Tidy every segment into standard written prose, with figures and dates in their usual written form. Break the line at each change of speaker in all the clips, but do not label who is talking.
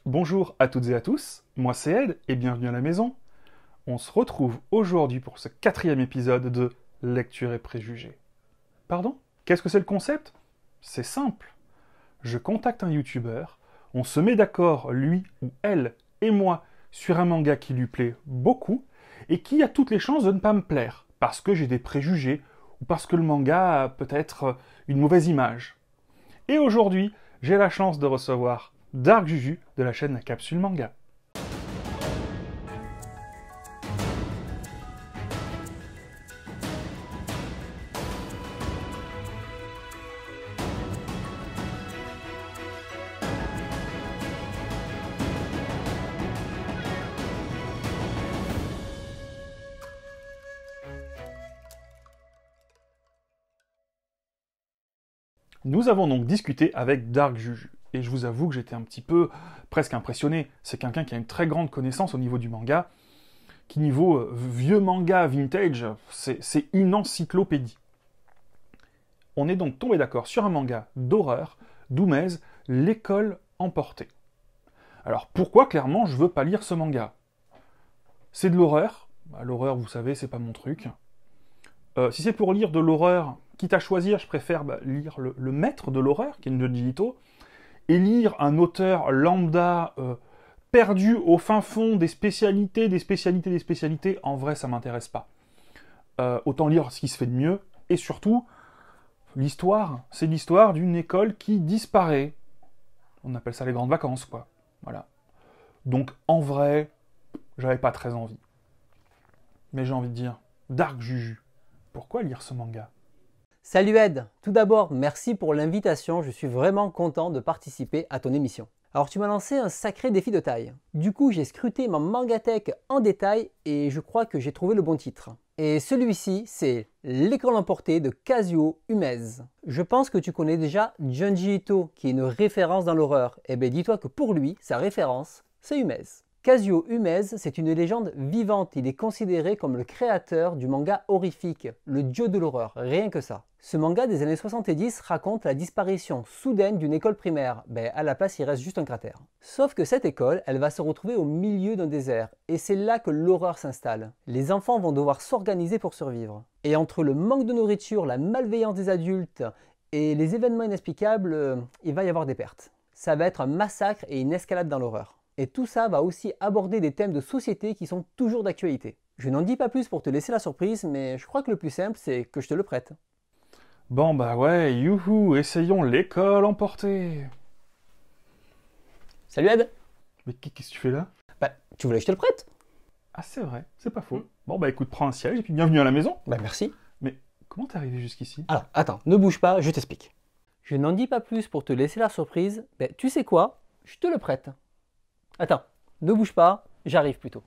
Bonjour à toutes et à tous, moi c'est Ed et bienvenue à la maison. On se retrouve aujourd'hui pour ce 4e épisode de Lecture et Préjugés. Pardon? Qu'est-ce que c'est le concept? C'est simple. Je contacte un youtubeur, on se met d'accord, lui ou elle et moi, sur un manga qui lui plaît beaucoup et qui a toutes les chances de ne pas me plaire, parce que j'ai des préjugés ou parce que le manga a peut-être une mauvaise image. Et aujourd'hui, j'ai la chance de recevoir Dark Juju de la chaîne La Capsule Manga. Nous avons donc discuté avec Dark Juju, et je vous avoue que j'étais un petit peu presque impressionné. C'est quelqu'un qui a une très grande connaissance au niveau du manga, qui niveau vieux manga vintage, c'est une encyclopédie. On est donc tombé d'accord sur un manga d'horreur d'Umez, L'école emportée. Alors pourquoi clairement je veux pas lire ce manga? C'est de l'horreur. L'horreur, vous savez, c'est pas mon truc. Si c'est pour lire de l'horreur, quitte à choisir, je préfère lire le maître de l'horreur, qui est Junji Ito, et lire un auteur lambda perdu au fin fond des spécialités, en vrai, ça m'intéresse pas. Autant lire ce qui se fait de mieux, et surtout, l'histoire, c'est l'histoire d'une école qui disparaît. On appelle ça les grandes vacances, quoi. Voilà. Donc, en vrai, j'avais pas très envie. Mais j'ai envie de dire, Dark Juju, pourquoi lire ce manga?
Salut Ed, tout d'abord merci pour l'invitation, je suis vraiment content de participer à ton émission. Alors tu m'as lancé un sacré défi de taille. Du coup j'ai scruté ma mangathèque en détail et je crois que j'ai trouvé le bon titre. Et celui-ci c'est L'école emportée de Kazuo Umez. Je pense que tu connais déjà Junji Ito qui est une référence dans l'horreur. Et bien dis-toi que pour lui, sa référence c'est Umez. Kazuo Umez, c'est une légende vivante, il est considéré comme le créateur du manga horrifique, le dieu de l'horreur, rien que ça. Ce manga des années 70 raconte la disparition soudaine d'une école primaire, à la place il reste juste un cratère. Sauf que cette école, elle va se retrouver au milieu d'un désert, et c'est là que l'horreur s'installe. Les enfants vont devoir s'organiser pour survivre. Et entre le manque de nourriture, la malveillance des adultes et les événements inexplicables, il va y avoir des pertes. Ça va être un massacre et une escalade dans l'horreur. Et tout ça va aussi aborder des thèmes de société qui sont toujours d'actualité. Je n'en dis pas plus pour te laisser la surprise, mais je crois que le plus simple, c'est que je te le prête.
Bon bah ouais, youhou, essayons L'école emportée.
Salut Ed.
Mais qu'est-ce que tu fais là?
Tu voulais que je te le prête?
Ah c'est vrai, c'est pas faux. Bon bah écoute, prends un siège et puis bienvenue à la maison.
Merci.
Mais comment t'es arrivé jusqu'ici?
Alors, attends, ne bouge pas, je t'explique. Je n'en dis pas plus pour te laisser la surprise, tu sais quoi? Je te le prête. Attends, ne bouge pas, j'arrive plutôt.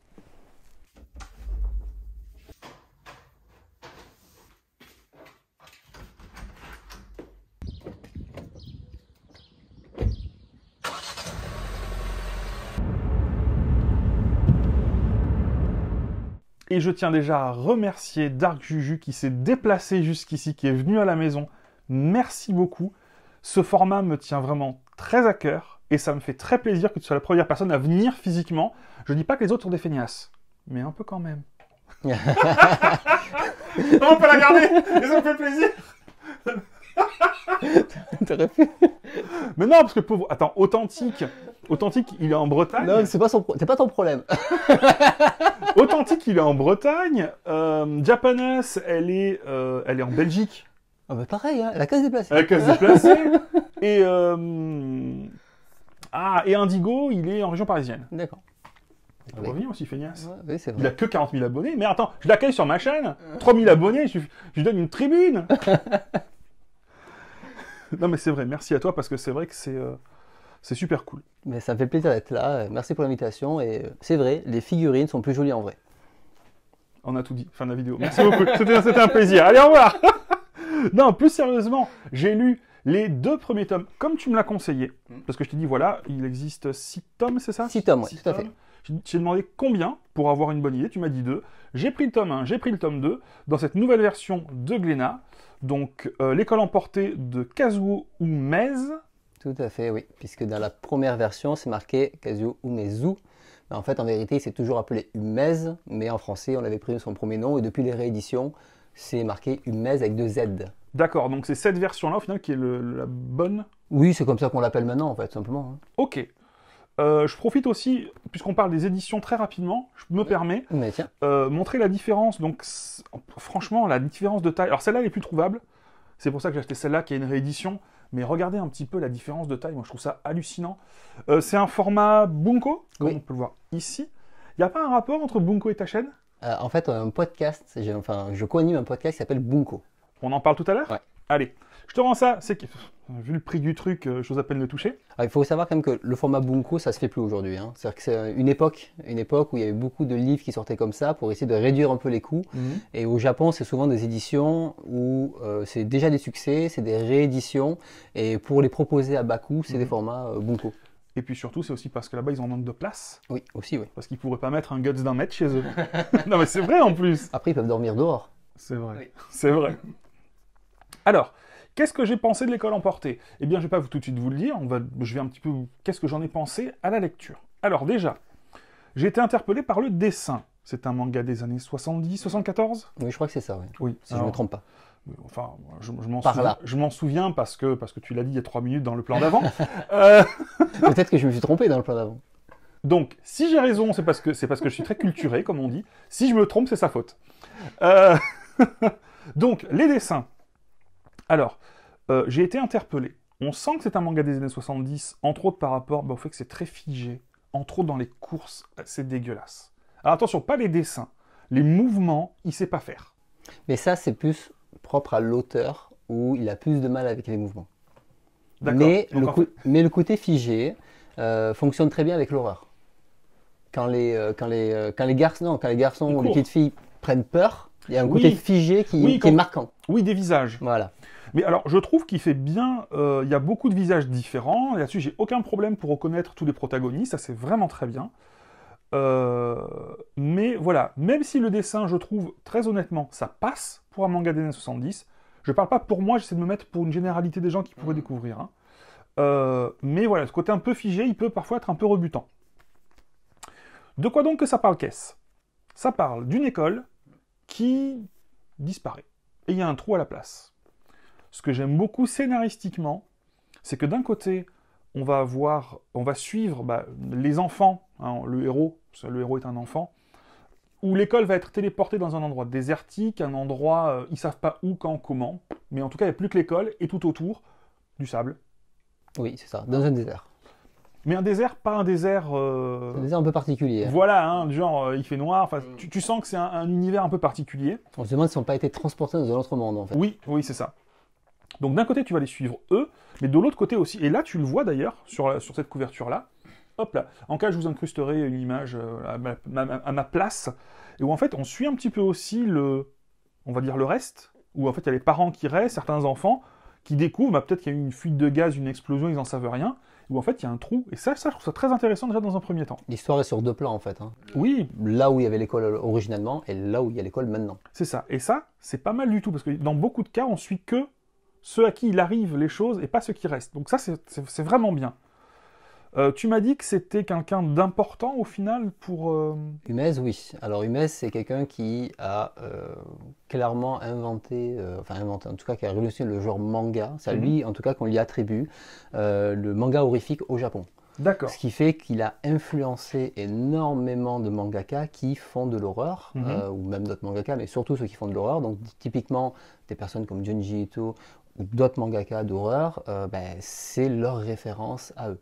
Et je tiens déjà à remercier Dark Juju qui s'est déplacé jusqu'ici, qui est venu à la maison. Merci beaucoup. Ce format me tient vraiment très à cœur. Et ça me fait très plaisir que tu sois la première personne à venir physiquement. Je dis pas que les autres sont des feignasses, mais un peu quand même. On peut la garder et ça me fait plaisir.
T'aurais pu.
Mais non, parce que pauvre... Attends, Authentique, il est en Bretagne.
Non, c'est pas ton problème.
Authentique, il est en Bretagne. Japanas, elle est en Belgique.
Ah bah pareil, hein, la case déplacée.
La case déplacée. Et Indigo, il est en région parisienne.
D'accord.
Il peut revenir aussi, feignasse.
Ouais, oui, c'est vrai.
Il a que 40 000 abonnés. Mais attends, je l'accueille sur ma chaîne. 3 000 abonnés, je lui donne une tribune. Non mais c'est vrai, merci à toi parce que c'est vrai que c'est super cool.
Mais ça me fait plaisir d'être là, merci pour l'invitation. Et c'est vrai, les figurines sont plus jolies en vrai.
On a tout dit, fin de la vidéo. Merci beaucoup, c'était un plaisir. Allez, au revoir. Non, plus sérieusement, j'ai lu les 2 premiers tomes, comme tu me l'as conseillé. Parce que je t'ai dit, voilà, il existe 6 tomes, c'est ça?
6 tomes, oui, tout à fait.
J'ai demandé combien pour avoir une bonne idée, tu m'as dit 2. J'ai pris le tome 1, j'ai pris le tome 2, dans cette nouvelle version de Glénat. Donc, L'école emportée de Kazuo Umez.
Tout à fait, oui. Puisque dans la première version, c'est marqué Kazuo Umezu. Mais en fait, en vérité, il s'est toujours appelé Umez, mais en français, on avait pris son premier nom. Et depuis les rééditions, c'est marqué Umez avec 2 Z.
D'accord, donc c'est cette version-là, au final, qui est la bonne.
Oui, c'est comme ça qu'on l'appelle maintenant, en fait, simplement. Hein.
Ok. Je profite aussi, puisqu'on parle des éditions très rapidement, je me permets,
Mais tiens,
montrer la différence. Donc, franchement, la différence de taille. Alors, celle-là, elle est plus trouvable. C'est pour ça que j'ai acheté celle-là, qui est une réédition. Mais regardez un petit peu la différence de taille. Moi, je trouve ça hallucinant. C'est un format Bunko, comme
Oui.
on peut le voir ici. Il n'y a pas un rapport entre Bunko et ta chaîne?
en fait, on a un podcast, je co-anime un podcast qui s'appelle Bunko.
On en parle tout à l'heure?
Ouais.
Allez, je te rends ça. C'est que, vu le prix du truc, j'ose à peine le toucher.
Alors, il faut savoir quand même que le format Bunko, ça se fait plus aujourd'hui. Hein. C'est-à-dire que c'est une époque où il y avait beaucoup de livres qui sortaient comme ça pour essayer de réduire un peu les coûts. Et au Japon, c'est souvent des éditions où c'est déjà des succès, c'est des rééditions. Et pour les proposer à bas coût, c'est des formats Bunko.
Et puis surtout, c'est aussi parce que là-bas, ils en manquent de place.
Oui, aussi, oui.
Parce qu'ils pourraient pas mettre un guts d'un mètre chez eux. Non, mais c'est vrai en plus.
Après, ils peuvent dormir dehors.
C'est vrai.
Oui.
C'est vrai. Alors, qu'est-ce que j'ai pensé de l'école emportée? Eh bien, je vais pas tout de suite vous le dire. Je vais un petit peu. Qu'est-ce que j'en ai pensé à la lecture? Alors, déjà, j'ai été interpellé par le dessin. C'est un manga des années 70, 74?
Oui, je crois que c'est ça, oui.
Oui.
Si je ne me trompe pas.
Enfin,
Par là.
je m'en souviens parce que tu l'as dit il y a 3 minutes dans le plan d'avant.
Peut-être que je me suis trompé dans le plan d'avant.
Donc, si j'ai raison, c'est parce que je suis très culturé, comme on dit. Si je me trompe, c'est sa faute. Euh, Donc, les dessins. Alors, j'ai été interpellé. On sent que c'est un manga des années 70, entre autres par rapport au fait que c'est très figé. Entre autres dans les courses, c'est dégueulasse. Alors attention, pas les dessins. Les mouvements, il sait pas faire.
Mais ça, c'est plus propre à l'auteur où il a plus de mal avec les mouvements.
D'accord.
Mais,
Donc,
mais le côté figé fonctionne très bien avec l'horreur. Quand les garçons ou les petites filles prennent peur, il y a un côté figé qui est marquant.
Oui, des visages.
Voilà.
Mais alors, je trouve qu'il fait bien... Il y a beaucoup de visages différents. Et là-dessus, j'ai aucun problème pour reconnaître tous les protagonistes. Ça, c'est vraiment très bien. Mais voilà, même si le dessin, je trouve, très honnêtement, ça passe pour un manga des années 70. Je parle pas pour moi, j'essaie de me mettre pour une généralité des gens qui pourraient découvrir. Hein. Mais voilà, ce côté un peu figé, il peut parfois être un peu rebutant. De quoi donc que ça parle, qu'est-ce? Ça parle d'une école qui disparaît. Et il y a un trou à la place. Ce que j'aime beaucoup scénaristiquement, c'est que d'un côté, on va suivre les enfants, hein, le héros est un enfant, où l'école va être téléportée dans un endroit désertique, un endroit, ils savent pas où, quand, comment, mais en tout cas, il n'y a plus que l'école, et tout autour, du sable.
Oui, c'est ça, dans un désert.
Mais un désert, pas un désert...
Un désert un peu particulier. Hein.
Voilà, hein, du genre, il fait noir, tu sens que c'est un univers un peu particulier.
On se demande s'ils n'ont pas été transportés dans un autre monde, en fait.
Oui, c'est ça. Donc d'un côté, tu vas les suivre eux, mais de l'autre côté aussi. Et là, tu le vois d'ailleurs, sur cette couverture-là. Hop là. En cas, je vous incrusterai une image à ma place, et où en fait, on suit un petit peu aussi on va dire le reste, où en fait, il y a les parents qui restent, certains enfants, qui découvrent, peut-être qu'il y a eu une fuite de gaz, une explosion, ils n'en savent rien, où en fait, il y a un trou. Et ça, je trouve ça très intéressant déjà dans un premier temps.
L'histoire est sur 2 plans, en fait. Hein.
Oui.
Là où il y avait l'école originellement, et là où il y a l'école maintenant.
C'est ça. Et ça, c'est pas mal du tout, parce que dans beaucoup de cas, on suit que ceux à qui il arrive les choses et pas ceux qui restent. Donc ça, c'est vraiment bien. Tu m'as dit que c'était quelqu'un d'important au final pour...
Umez, oui. Alors Umez, c'est quelqu'un qui a clairement inventé, en tout cas qui a révolutionné le genre manga. C'est à lui, en tout cas, qu'on lui attribue le manga horrifique au Japon.
D'accord.
Ce qui fait qu'il a influencé énormément de mangaka qui font de l'horreur, ou même d'autres mangaka, mais surtout ceux qui font de l'horreur. Donc typiquement, des personnes comme Junji Ito ou d'autres mangaka d'horreur, c'est leur référence à eux.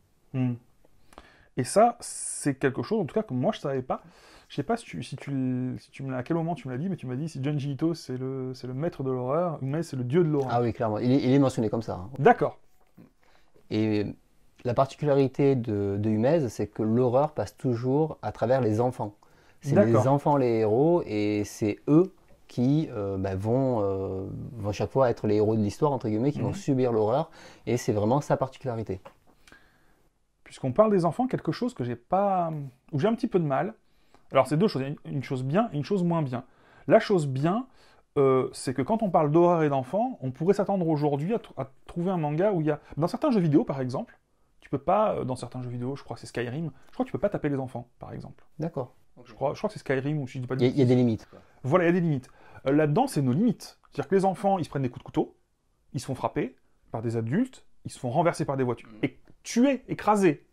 Et ça, c'est quelque chose, en tout cas, que moi, je savais pas. Je sais pas à quel moment tu me l'as dit, mais tu m'as dit si Junji Ito, c'est le maître de l'horreur, mais c'est le dieu de l'horreur.
Ah oui, clairement. Il est mentionné comme ça. Hein.
D'accord.
Et la particularité de Umez, c'est que l'horreur passe toujours à travers les enfants. C'est les enfants les héros, et c'est eux qui vont chaque fois être les héros de l'histoire, entre guillemets, qui vont subir l'horreur, et c'est vraiment sa particularité.
Puisqu'on parle des enfants, quelque chose que où j'ai un petit peu de mal. Alors c'est 2 choses, une chose bien et une chose moins bien. La chose bien, c'est que quand on parle d'horreur et d'enfants, on pourrait s'attendre aujourd'hui à trouver un manga où il y a... Dans certains jeux vidéo, par exemple, tu peux pas, dans certains jeux vidéo, je crois que c'est Skyrim, je crois que tu peux pas taper les enfants, par exemple.
D'accord.
Je crois que c'est Skyrim, ou je dis pas de
Il y a des limites. Quoi.
Voilà, il y a des limites. Là-dedans, c'est nos limites. C'est-à-dire que les enfants, ils se prennent des coups de couteau, ils se font frapper par des adultes, ils se font renverser par des voitures, et tuer, écraser.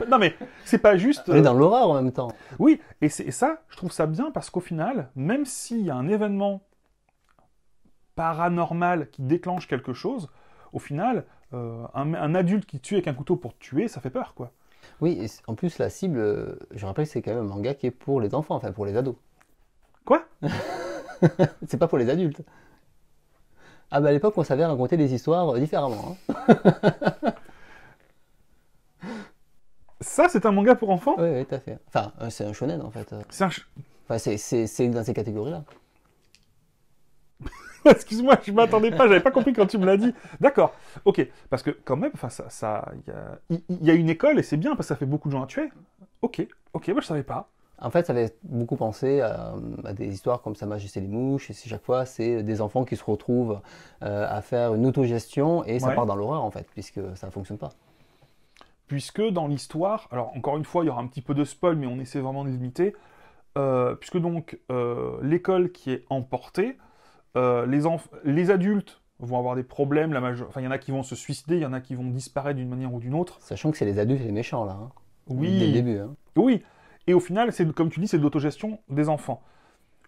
Non mais, c'est pas juste...
On est dans l'horreur en même temps.
Oui, et ça, je trouve ça bien, parce qu'au final, même s'il y a un événement paranormal qui déclenche quelque chose, au final, un adulte qui tue avec un couteau pour tuer, ça fait peur, quoi.
Oui, et en plus, la cible, je rappelle que c'est quand même un manga qui est pour les enfants, enfin pour les ados.
Quoi?
C'est pas pour les adultes. Ah bah à l'époque, on savait raconter des histoires différemment. Hein.
Ça, c'est un manga pour enfants?
Oui, tout à fait. Enfin, c'est un shonen en fait.
C'est un...
Enfin, c'est dans ces catégories-là.
Excuse-moi, je m'attendais pas, j'avais pas compris quand tu me l'as dit. D'accord, ok, parce que quand même, enfin, il y a une école et c'est bien parce que ça fait beaucoup de gens à tuer. Ok, moi je savais pas.
En fait, ça avait beaucoup pensé à des histoires comme Sa Majesté les Mouches, et chaque fois, c'est des enfants qui se retrouvent à faire une autogestion et ça part dans l'horreur en fait, puisque ça ne fonctionne pas.
Puisque dans l'histoire, alors encore une fois, il y aura un petit peu de spoil, mais on essaie vraiment de limiter, puisque donc l'école qui est emportée, les adultes vont avoir des problèmes, enfin il y en a qui vont se suicider, il y en a qui vont disparaître d'une manière ou d'une autre.
Sachant que c'est les adultes les méchants là, hein.
Oui.
Dès le début. Hein.
Oui, et au final, comme tu dis, c'est de l'autogestion des enfants.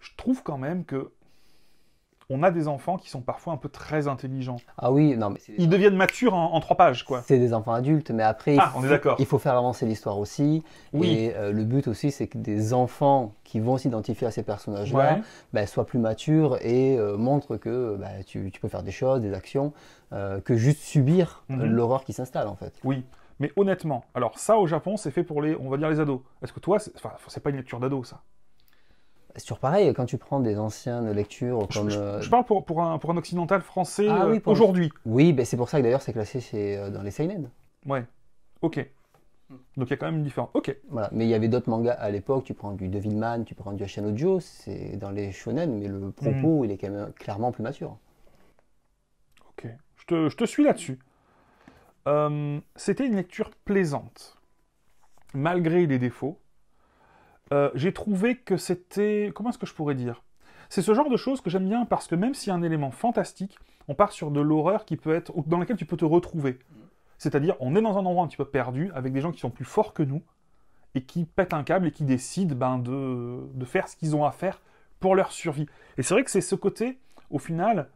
Je trouve quand même que on a des enfants qui sont parfois un peu très intelligents.
Ah oui, non mais...
Ils deviennent matures en 3 pages, quoi.
C'est des enfants adultes, mais après,
on est d'accord.
Il faut faire avancer l'histoire aussi.
Oui.
Et le but aussi, c'est que des enfants qui vont s'identifier à ces personnages-là soient plus matures et montrent que tu peux faire des choses, des actions, que juste subir l'horreur qui s'installe, en fait.
Oui, mais honnêtement, alors ça, au Japon, c'est fait pour on va dire les ados. Est-ce que toi, c'est pas une lecture d'ado, ça?
C'est toujours pareil, quand tu prends des anciennes lectures comme...
Je parle pour un occidental français
oui,
aujourd'hui.
Oui, c'est pour ça que d'ailleurs c'est classé dans les seinen.
Ouais, ok. Donc il y a quand même une différence. Ok.
Voilà. Mais il y avait d'autres mangas à l'époque, tu prends du Devilman, tu prends du Ashanojo, c'est dans les shonen, mais le propos il est quand même clairement plus mature.
Ok, je te suis là-dessus. C'était une lecture plaisante, malgré les défauts. J'ai trouvé que c'était... Comment est-ce que je pourrais dire? C'est ce genre de choses que j'aime bien parce que même s'il y a un élément fantastique, on part sur de l'horreur qui peut être... dans laquelle tu peux te retrouver. C'est-à-dire, on est dans un endroit un petit peu perdu, avec des gens qui sont plus forts que nous, et qui pètent un câble et qui décident de faire ce qu'ils ont à faire pour leur survie. Et c'est vrai que c'est ce côté, au final,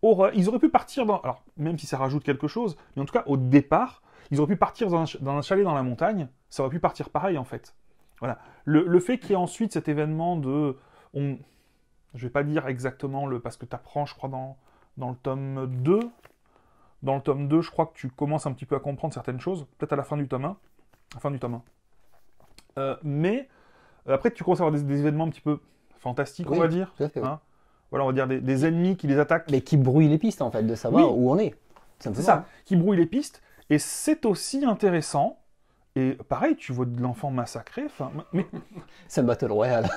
horreur. Ils auraient pu partir dans... Alors, même si ça rajoute quelque chose, mais en tout cas, au départ, ils auraient pu partir dans un chalet dans la montagne, ça aurait pu partir pareil, en fait. Voilà. Le fait qu'il y ait ensuite cet événement de... Je vais pas dire exactement parce que tu apprends, je crois, dans le tome 2. Dans le tome 2, je crois que tu commences un petit peu à comprendre certaines choses. Peut-être à la fin du tome 1. Mais après, tu commences à avoir des événements un petit peu fantastiques, on va dire.
Tout à fait,
hein. Voilà, on va dire des ennemis qui les attaquent.
Mais qui brouillent les pistes, en fait, de savoir où on est.
C'est ça, qui brouillent les pistes. Et c'est aussi intéressant. Et pareil, tu vois de l'enfant massacré.
C'est un Battle Royale.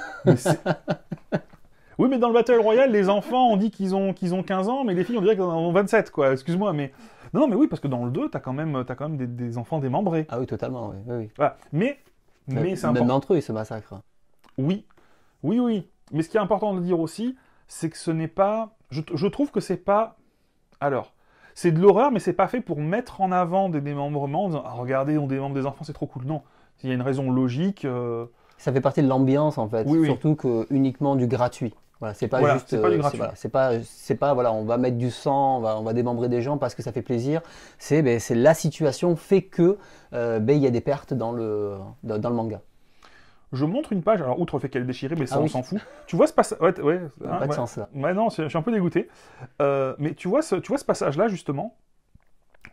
Oui, mais dans le Battle Royale, les enfants, on dit qu'ils ont 15 ans, mais les filles, on dirait qu'ils en ont 27, quoi. Excuse-moi, mais... Non, mais oui, parce que dans le 2, t'as quand même des enfants démembrés.
Ah oui, totalement, oui.
Voilà. Mais c'est important.
Même entre eux, ils se massacrent.
Oui. Mais ce qui est important de dire aussi, c'est que ce n'est pas... Je trouve que c'est pas... Alors... C'est de l'horreur, mais c'est pas fait pour mettre en avant des démembrements en disant « Ah, regardez, on démembre des enfants, c'est trop cool. » Non, il y a une raison logique.
Ça fait partie de l'ambiance, en fait. Surtout que uniquement du gratuit. Voilà, c'est pas juste...
c'est pas du gratuit.
C'est pas, voilà, on va mettre du sang, on va démembrer des gens parce que ça fait plaisir. C'est la situation fait que il y a des pertes dans le manga.
Je montre une page, alors outre le fait qu'elle est déchirée, mais ça on s'en fout. Tu vois ce passage... Ouais,
pas de sens là.
Ouais, non, je suis un peu dégoûté. Mais tu vois ce passage-là, justement,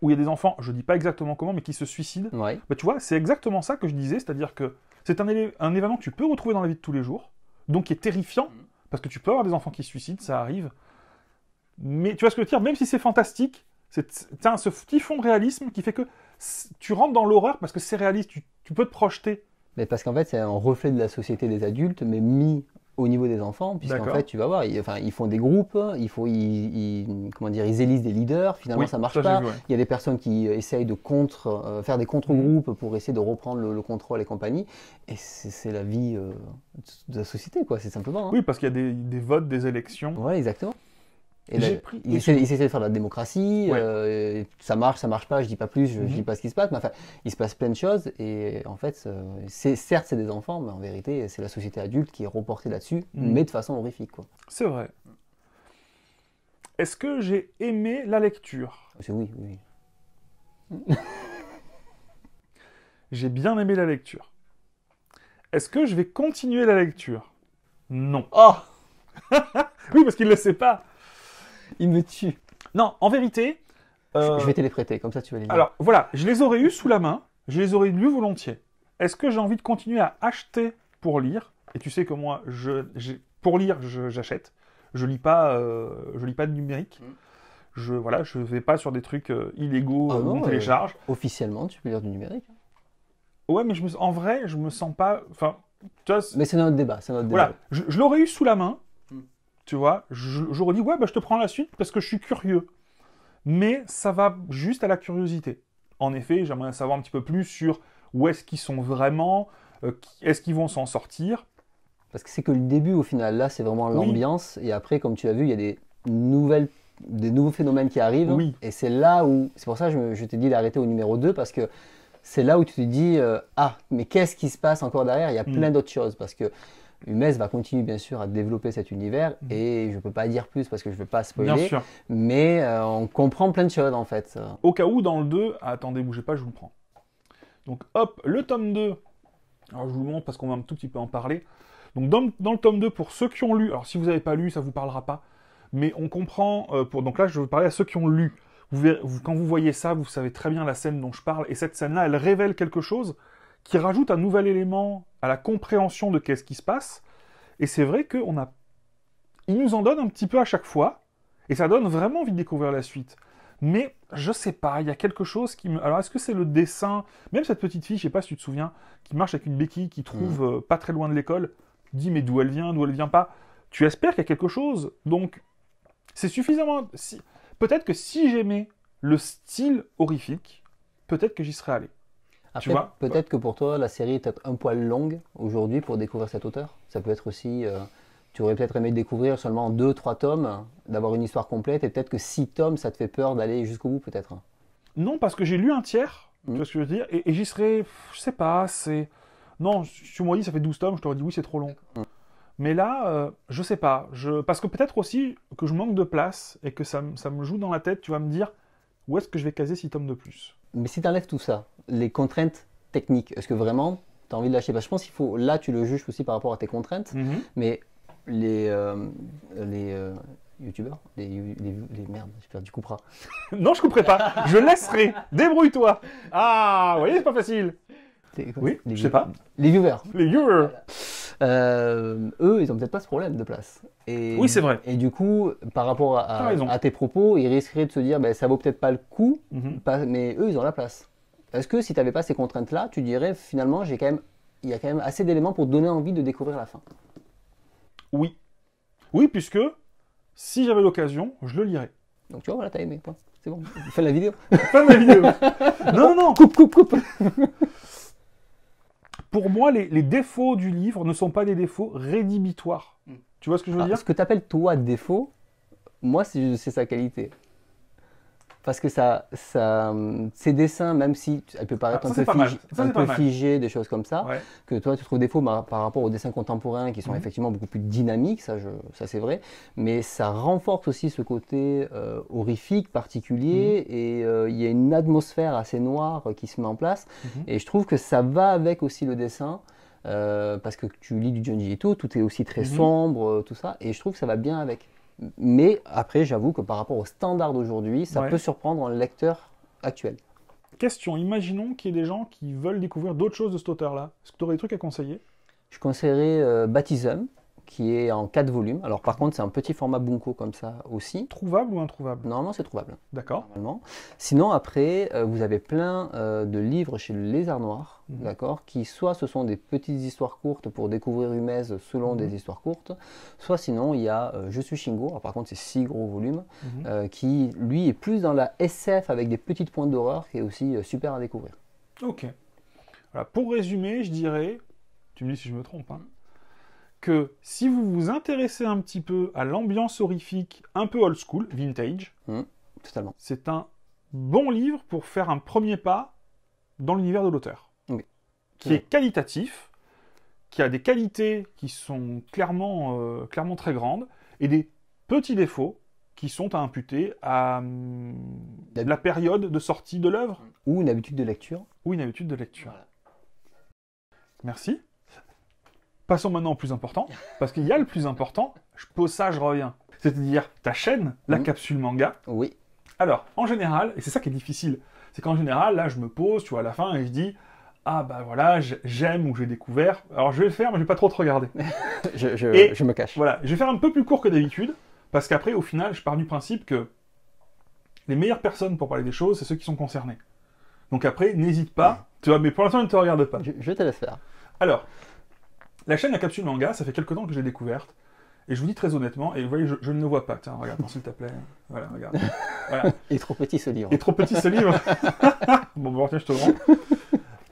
où il y a des enfants, je dis pas exactement comment, mais qui se suicident.
Ouais.
Bah, tu vois, c'est exactement ça que je disais, c'est-à-dire que c'est un événement que tu peux retrouver dans la vie de tous les jours, donc qui est terrifiant, parce que tu peux avoir des enfants qui se suicident, ça arrive. Mais tu vois ce que je veux dire, même si c'est fantastique, c'est ce petit fond de réalisme qui fait que tu rentres dans l'horreur parce que c'est réaliste, tu peux te projeter.
Mais parce qu'en fait, c'est un reflet de la société des adultes, mais mis au niveau des enfants, puisqu'en
D'accord.
fait, tu vas voir, ils font des groupes, comment dire, ils élisent des leaders, finalement
Oui,
ça marche
ça, j'ai
pas.
vu, ouais.
Il y a des personnes qui essayent de faire des contre-groupes pour essayer de reprendre le contrôle et compagnie. Et c'est la vie de la société, quoi, c'est simplement. Hein.
Oui, parce qu'il y a des votes, des élections.
Ouais, exactement. Et
J'ai
là,
pris-
ils essaient de faire de la démocratie,
Ouais.
ça marche pas, je dis pas plus, je dis pas ce qui se passe, mais enfin, il se passe plein de choses, et en fait, certes c'est des enfants, mais en vérité c'est la société adulte qui est reportée là-dessus, mais de façon horrifique, quoi.
C'est vrai. Est-ce que j'ai aimé la lecture?
C'est oui, oui.
J'ai bien aimé la lecture. Est-ce que je vais continuer la lecture? Non.
Oh,
Oui, parce qu'il ne le sait pas.
il me tue.
Non, en vérité...
Je vais te les prêter, comme ça tu vas les lire.
Alors, voilà, je les aurais eus sous la main, je les aurais lus volontiers. Est-ce que j'ai envie de continuer à acheter pour lire? Et tu sais que moi, pour lire, j'achète. Je lis pas de numérique. Je vais pas sur des trucs illégaux
Ah
où
non,
on télécharge.
officiellement, tu peux lire du numérique.
Ouais, mais en vrai, je me sens pas... Enfin, tu vois,
Mais c'est notre débat, c'est notre
voilà,
débat.
je l'aurais eu sous la main, tu vois. J'aurais dit, ouais, bah, je te prends la suite parce que je suis curieux. Mais ça va juste à la curiosité. En effet, j'aimerais savoir un petit peu plus sur où est-ce qu'ils sont vraiment, est-ce qu'ils vont s'en sortir.
Parce que c'est que le début au final, là c'est vraiment
Oui.
l'ambiance, et après, comme tu l'as vu, il y a des nouveaux phénomènes qui arrivent,
Oui.
et c'est là où, c'est pour ça que je t'ai dit d'arrêter au numéro 2, parce que c'est là où tu te dis, ah, mais qu'est-ce qui se passe encore derrière? Il y a plein d'autres choses, parce que Humez va continuer bien sûr à développer cet univers, et je ne peux pas dire plus parce que je ne veux pas spoiler,
Bien sûr.
mais on comprend plein de choses en fait.
Au cas où, dans le 2, attendez, bougez pas, je vous le prends. Donc hop, le tome 2. Alors je vous le montre parce qu'on va un tout petit peu en parler. Donc dans le tome 2, pour ceux qui ont lu, alors si vous n'avez pas lu, ça ne vous parlera pas, mais on comprend, donc là je veux parler à ceux qui ont lu. Quand vous voyez ça, vous savez très bien la scène dont je parle, et cette scène-là, elle révèle quelque chose qui rajoute un nouvel élément à la compréhension de qu'est-ce qui se passe. Et c'est vrai il nous en donne un petit peu à chaque fois, et ça donne vraiment envie de découvrir la suite. Mais je sais pas, il y a quelque chose qui me... Alors est-ce que c'est le dessin? Même cette petite fille, je sais pas si tu te souviens, qui marche avec une béquille, qui trouve pas très loin de l'école, dit mais d'où elle vient pas. Tu espères qu'il y a quelque chose. Donc c'est suffisamment... Peut-être que si j'aimais le style horrifique, peut-être que j'y serais allé.
Après,
Tu vois?
peut-être que pour toi, la série est peut-être un poil longue aujourd'hui pour découvrir cet auteur. Ça peut être aussi, tu aurais peut-être aimé découvrir seulement 2-3 tomes, d'avoir une histoire complète, et peut-être que 6 tomes, ça te fait peur d'aller jusqu'au bout peut-être.
Non, parce que j'ai lu un tiers, tu vois ce que je veux dire, et j'y serais... Je sais pas, c'est... Non, si tu m'aurais dit ça fait 12 tomes, je t'aurais dit oui, c'est trop long. Mais là, je sais pas. Parce que peut-être aussi que je manque de place et que ça me joue dans la tête, tu vas me dire où est-ce que je vais caser 6 tomes de plus.
Mais si tu enlèves tout ça, les contraintes techniques, est-ce que vraiment tu as envie de lâcher? Parce que je pense qu'il faut, là tu le juges aussi par rapport à tes contraintes, mais les youtubeurs, les merdes, j'ai perdu, du coupera.
Non, je couperai pas. Je laisserai. Débrouille-toi. Ah, vous voyez, c'est pas facile. Oui, je sais pas.
Les viewers.
Les viewers.
Eux, ils ont peut-être pas ce problème de place.
Oui, c'est vrai.
Et du coup, par rapport
T'as raison.
à tes propos, ils risqueraient de se dire, ben, ça vaut peut-être pas le coup, mais eux, ils ont la place. Est-ce que si tu n'avais pas ces contraintes-là, tu dirais finalement, il y a quand même assez d'éléments pour donner envie de découvrir la fin?
Oui. Oui, puisque si j'avais l'occasion, je le lirais.
Donc tu vois, voilà, t'as aimé, quoi. C'est bon, fais la vidéo.
Fin de la vidéo. Non, non, non.
Coupe.
Pour moi, les défauts du livre ne sont pas des défauts rédhibitoires. Tu vois ce que je veux dire?
Ce que tu appelles toi défaut, moi, c'est sa qualité. Parce que ces dessins, même si elle peut paraître un peu figé, des choses comme ça, que toi tu trouves défaut par rapport aux dessins contemporains qui sont effectivement beaucoup plus dynamiques, ça c'est vrai, mais ça renforce aussi ce côté horrifique, particulier, et il y a une atmosphère assez noire qui se met en place, et je trouve que ça va avec aussi le dessin. Parce que tu lis du Junji Ito, tout est aussi très sombre, tout ça, et je trouve que ça va bien avec. Mais après, j'avoue que par rapport aux standards d'aujourd'hui, ça peut surprendre un lecteur actuel.
Question, imaginons qu'il y ait des gens qui veulent découvrir d'autres choses de cet auteur-là. Est-ce que tu aurais des trucs à conseiller?
Je conseillerais Baptism, qui est en 4 volumes. Alors par contre, c'est un petit format Bunko comme ça aussi.
Trouvable ou introuvable?
Normalement, c'est trouvable.
D'accord.
Normalement. Sinon, après, vous avez plein de livres chez le Lézard Noir, d'accord, qui soit ce sont des petites histoires courtes pour découvrir Umez selon des histoires courtes, soit sinon il y a Je suis Shingo, alors par contre c'est 6 gros volumes, qui lui est plus dans la SF avec des petites pointes d'horreur, qui est aussi super à découvrir.
Ok. Voilà. Pour résumer, je dirais, tu me dis si je me trompe, hein, que si vous vous intéressez un petit peu à l'ambiance horrifique, un peu old school, vintage,
Totalement.
c'est un bon livre pour faire un premier pas dans l'univers de l'auteur.
Oui.
Qui est qualitatif, qui a des qualités qui sont clairement, clairement très grandes, et des petits défauts qui sont à imputer à la période de sortie de l'œuvre.
Ou une habitude de lecture.
Ou une habitude de lecture.
Voilà.
Merci. Passons maintenant au plus important, parce qu'il y a le plus important, je pose ça, je reviens. C'est-à-dire ta chaîne, la capsule manga.
Oui.
Alors, en général, et c'est ça qui est difficile, c'est qu'en général, là, je me pose, tu vois, à la fin, et je dis, ah bah voilà, j'aime ou j'ai découvert. Alors je vais le faire, mais je vais pas trop te regarder.
je me cache.
Voilà, je vais faire un peu plus court que d'habitude, parce qu'après, au final, je pars du principe que les meilleures personnes pour parler des choses, c'est ceux qui sont concernés. Donc après, n'hésite pas, tu vois, mais pour l'instant, ne te regarde pas.
Je te laisse faire.
Alors, la chaîne La Capsule Manga, ça fait quelques temps que j'ai découverte. Et je vous dis très honnêtement, et vous voyez, je ne le vois pas. Tiens, regarde, s'il te plaît. Voilà, regarde. Voilà.
Il est trop petit ce livre.
Il est trop petit ce livre. Bon, tiens, je te le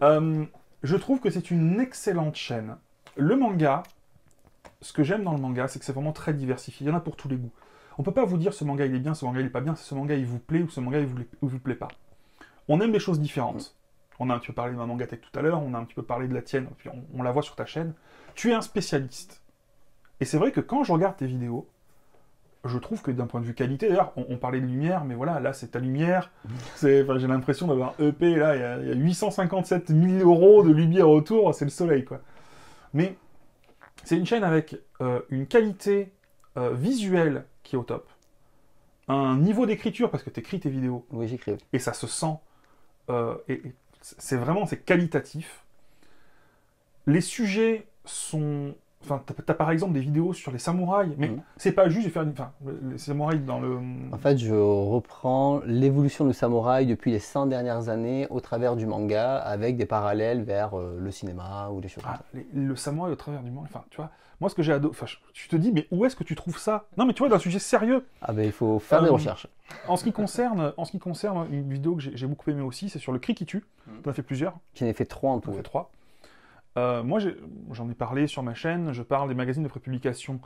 rends. Je trouve que c'est une excellente chaîne. Le manga, ce que j'aime dans le manga, c'est que c'est vraiment très diversifié. Il y en a pour tous les goûts. On peut pas vous dire ce manga il est bien, ce manga il est pas bien, ce manga il vous plaît ou ce manga il vous plaît pas. On aime les choses différentes. On a un petit peu parlé de ma Mangatech tout à l'heure, on a un petit peu parlé de la tienne, puis on la voit sur ta chaîne. Tu es un spécialiste. Et c'est vrai que quand je regarde tes vidéos, je trouve que d'un point de vue qualité, d'ailleurs, on parlait de lumière, mais voilà, là c'est ta lumière. J'ai l'impression d'avoir un EP, là, il y a 857 000 € de lumière autour, c'est le soleil, quoi. Mais c'est une chaîne avec une qualité visuelle qui est au top. Un niveau d'écriture, parce que tu écris tes vidéos.
Oui, j'écris.
Et ça se sent. Et c'est vraiment, c'est qualitatif. Les sujets sont... Enfin, t'as par exemple des vidéos sur les samouraïs, mais c'est pas juste de faire les samouraïs dans le...
En fait, je reprends l'évolution du samouraï depuis les 100 dernières années au travers du manga, avec des parallèles vers le cinéma ou des choses comme ça.
Le samouraï au travers du manga, enfin, tu vois, moi ce que j'ai adoré, enfin, tu te dis, mais où est-ce que tu trouves ça? Non, mais tu vois, d'un sujet sérieux.
Ah ben, il faut faire des recherches.
En ce qui concerne une vidéo que j'ai beaucoup aimée aussi, c'est sur le cri qui tue. Tu en as fait plusieurs.
J'en ai fait 3 en tout.
J'en ai fait 3. Moi, j'en ai parlé sur ma chaîne, je parle des magazines de prépublication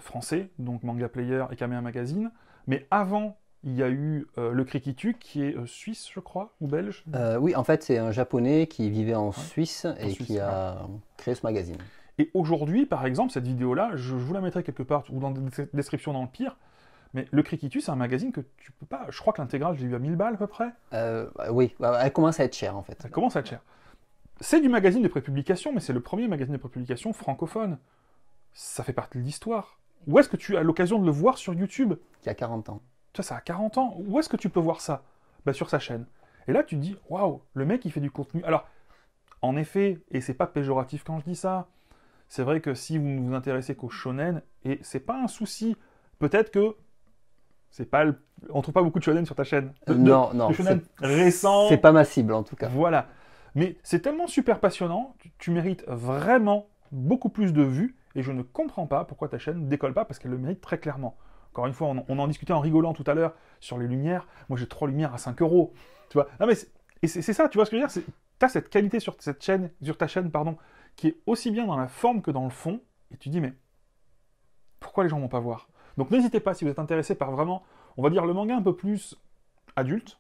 français, donc Manga Player et Kamea Magazine. Mais avant, il y a eu le Cri qui tue, qui est suisse, je crois, ou belge.
Oui, en fait, c'est un japonais qui vivait en Suisse et qui a créé ce magazine.
Et aujourd'hui, par exemple, cette vidéo-là, je vous la mettrai quelque part, ou dans la description dans le pire, mais le Cri qui tue, c'est un magazine que tu peux pas... Je crois que l'intégrale, j'ai eu à 1000 balles à peu près.
Oui, elle commence à être chère, en fait.
Elle commence à être chère. C'est du magazine de prépublication, mais c'est le premier magazine de prépublication francophone. Ça fait partie de l'histoire. Où est-ce que tu as l'occasion de le voir sur YouTube?
Il y a 40 ans.
Tu vois, ça a 40 ans. Où est-ce que tu peux voir ça? Bah, sur sa chaîne. Et là, tu te dis, waouh, le mec, il fait du contenu. Alors, en effet, et c'est pas péjoratif quand je dis ça, c'est vrai que si vous ne vous intéressez qu'au shonen, et c'est pas un souci, peut-être que c'est pas on trouve pas beaucoup de shonen sur ta chaîne.
Non.
De shonen récent.
C'est pas ma cible, en tout cas.
Voilà. Mais c'est tellement super passionnant, tu mérites vraiment beaucoup plus de vues, et je ne comprends pas pourquoi ta chaîne ne décolle pas, parce qu'elle le mérite très clairement. Encore une fois, on en discutait en rigolant tout à l'heure sur les lumières. Moi, j'ai 3 lumières à 5 €. Tu vois? Non, mais c'est ça, tu vois ce que je veux dire? Tu as cette qualité sur ta chaîne, qui est aussi bien dans la forme que dans le fond, et tu dis, mais pourquoi les gens vont pas voir? Donc n'hésitez pas, si vous êtes intéressé par vraiment, on va dire, le manga un peu plus adulte.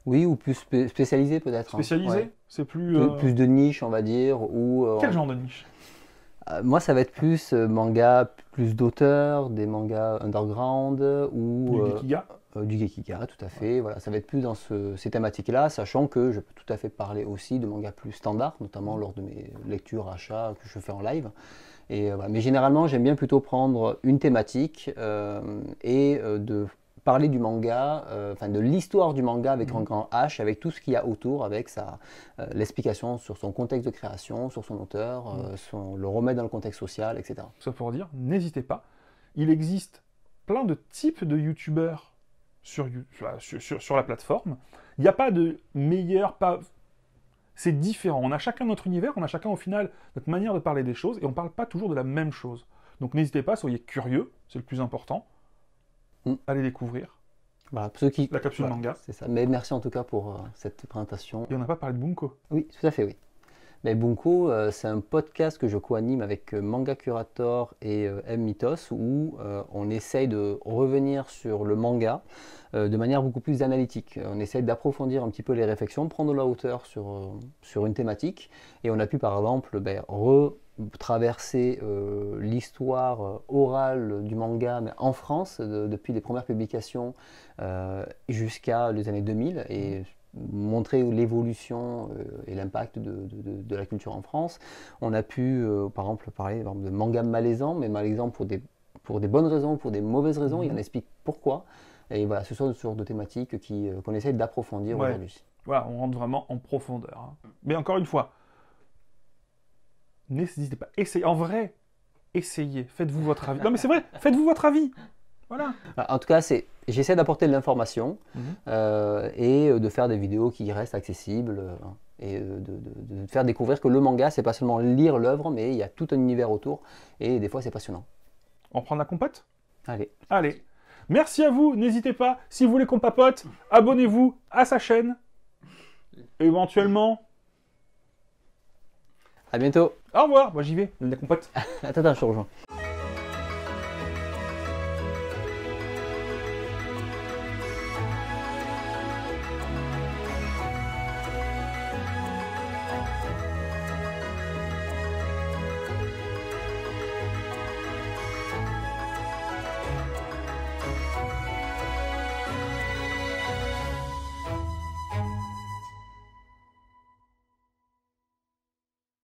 Oui, ou plus spécialisé peut-être.
Spécialisé,
ouais.
C'est plus...
Plus de niche, on va dire. Ou,
Quel genre de niche?
Moi, ça va être plus manga, plus d'auteurs, des mangas underground ou...
Du Gekiga.
Du Gekiga, tout à fait. Ouais. Voilà, ça va être plus dans ces thématiques-là, sachant que je peux tout à fait parler aussi de mangas plus standards, notamment lors de mes lectures, achats que je fais en live. Et, voilà. Mais généralement, j'aime bien plutôt prendre une thématique et de parler du manga, enfin de l'histoire du manga avec un grand H, avec tout ce qu'il y a autour, avec l'explication sur son contexte de création, sur son auteur, le remettre dans le contexte social, etc.
Ça pour dire, n'hésitez pas. Il existe plein de types de youtubeurs sur la plateforme. Il n'y a pas de meilleur, pas... C'est différent. On a chacun notre univers, on a chacun au final notre manière de parler des choses, et on ne parle pas toujours de la même chose. Donc n'hésitez pas, soyez curieux, c'est le plus important. Allez découvrir.
Voilà, pour ceux qui...
La capsule
voilà,
manga.
c'est ça. Mais merci en tout cas pour cette présentation.
Et on n'a pas parlé de Bunko.
Oui, tout à fait, oui. Mais Bunko, c'est un podcast que je co-anime avec Manga Curator et M-Mythos où on essaye de revenir sur le manga de manière beaucoup plus analytique. On essaye d'approfondir un petit peu les réflexions, prendre de la hauteur sur une thématique. Et on a pu par exemple retraverser l'histoire orale du manga mais en France, depuis les premières publications jusqu'à les années 2000. Et montrer l'évolution et l'impact de la culture en France. On a pu, par exemple, parler de manga malaisant, mais malaisant pour des bonnes raisons, pour des mauvaises raisons, il en explique pourquoi. Et voilà, ce sont ce genre de thématiques qu'on essaie d'approfondir aujourd'hui.
Voilà, on rentre vraiment en profondeur. Hein. Mais encore une fois, n'hésitez pas, essayez, en vrai, essayez, faites-vous votre avis. Non mais c'est vrai, faites-vous votre avis. Voilà.
En tout cas, j'essaie d'apporter de l'information et de faire des vidéos qui restent accessibles et de faire découvrir que le manga, c'est pas seulement lire l'œuvre, mais il y a tout un univers autour et des fois, c'est passionnant.
On prend la compote ?
Allez.
Allez. Merci à vous, n'hésitez pas, si vous voulez qu'on papote, abonnez-vous à sa chaîne. Éventuellement.
À bientôt.
Au revoir, moi j'y vais, la compote.
Attends, je te rejoins.